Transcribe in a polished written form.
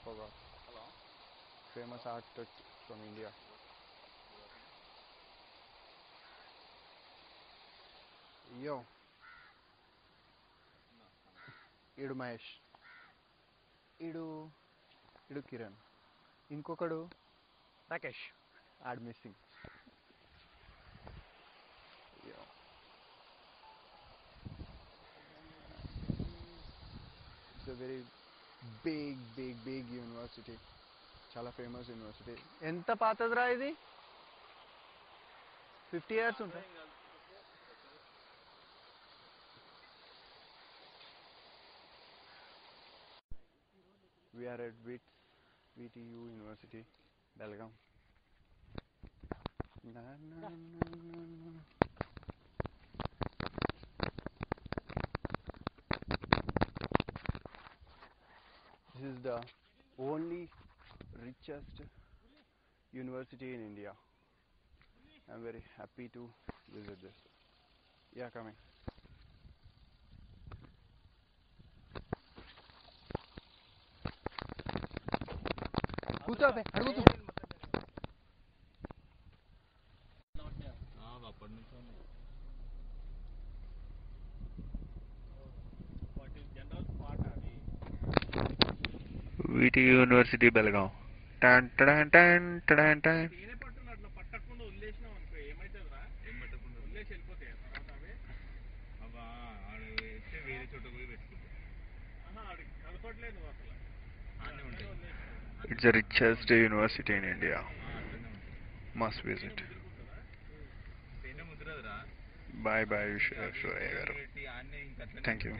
forgot. Hello. Famous artist from India. Yo. ఈడు మహేష్, ఈడు ఈడు కిరణ్, ఇంకొకడు రాకేష్. ఆడ్ missing. It's a very big university, చాలా ఫేమస్ యూనివర్సిటీ. ఎంత పాతదిరా ఇది? 50 years ఉంటాయి. We are at VTU University, Belgaum. Na, na, na, na, na. This is the only richest university in India. I'm very happy to visit this. Yeah, coming. కూర్చోబే, అడుగుతూ. VTU University, Belgaum. Tan tan tan tan tan. It's the richest university in India. Must visit. Bye bye, Shreya garu. Thank you.